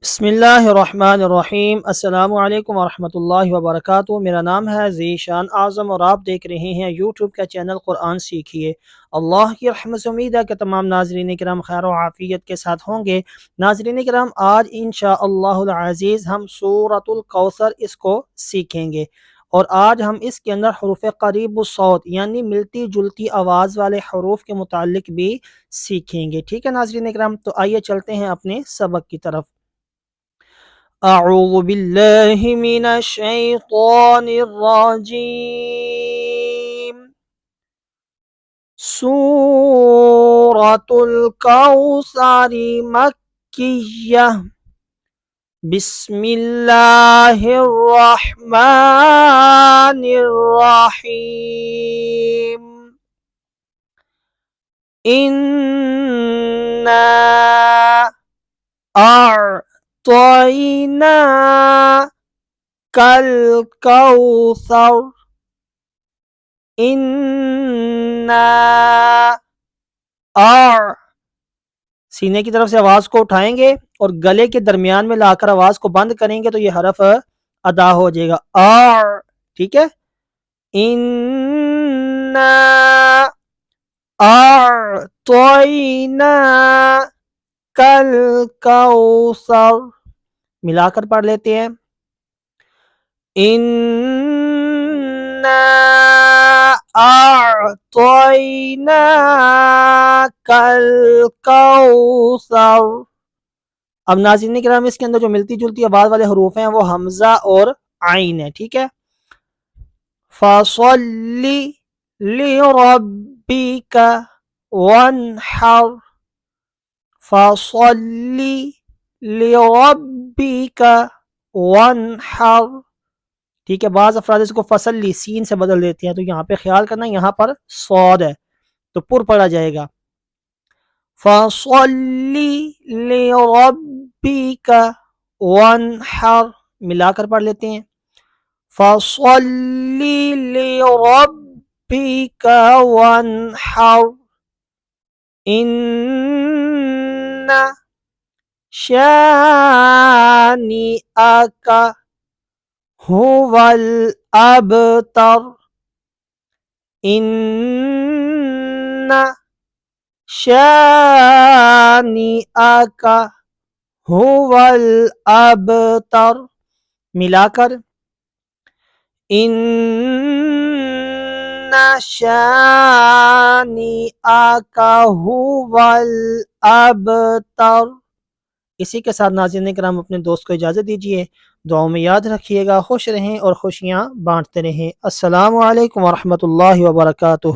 بسم اللہ الرحمن الرحیم۔ السلام علیکم ورحمۃ اللہ وبرکاتہ۔ میرا نام ہے ذیشان اعظم اور آپ دیکھ رہے ہیں یوٹیوب کا چینل قرآن سیکھیے۔ اللہ کی رحمت سے امید ہے کہ تمام ناظرین کرام خیر و عافیت کے ساتھ ہوں گے۔ ناظرین کرام، آج انشاءاللہ العزیز ہم سورۃ الکوثر اس کو سیکھیں گے، اور آج ہم اس کے اندر حروف قریب الصوت یعنی ملتی جلتی آواز والے حروف کے متعلق بھی سیکھیں گے۔ ٹھیک ہے ناظرین کرام، تو آئیے چلتے ہیں اپنے سبق کی طرف۔ اعوذ باللہ من الشیطان الرجیم۔ سورۃ الکوثر مکیہ۔ بسم اللہ الرحمن الرحیم۔ اِنَّا أعطيناك الكوثر سینے کی طرف سے آواز کو اٹھائیں گے اور گلے کے درمیان میں لا کر آواز کو بند کریں گے تو یہ حرف ادا ہو جائے گا ٹھیک ہے۔ اِنَّا أعطيناك الكوثر، ملا کر پڑھ لیتے ہیں۔ اِنَّا أعطيناك الكوثر۔ اب ناظرین کرام، اس کے اندر جو ملتی جلتی آواز والے حروف ہیں وہ حمزہ اور عین ہے، ٹھیک ہے۔ فَصَلِّ لِرَبِّكَ وَانْحَرْ، فَصَلِّ لِرَبِّكَ وَانْحَرْ، ٹھیک ہے۔ بعض افراد اس کو فصلی سین سے بدل دیتے ہیں، تو یہاں پہ خیال کرنا، یہاں پر صاد ہے تو پر پڑا جائے گا۔ فَصَلِّ لِرَبِّكَ وَانْحَرْ، ملا کر پڑھ لیتے ہیں۔ فَصَلِّ لِرَبِّكَ وَانْحَرْ، إِنَّ شَانِئَكَ هُوَ الْأَبْتَرُ، إِنَّ شَانِئَكَ هُوَ الْأَبْتَرُ، ملا کر إِنَّ شَانِئَكَ هُوَ الْأَبْتَرُ۔ اسی کے ساتھ ناظرین کرام اپنے دوست کو اجازت دیجیے، دعاؤں میں یاد رکھیے گا، خوش رہیں اور خوشیاں بانٹتے رہیں۔ السلام علیکم ورحمۃ اللہ وبرکاتہ۔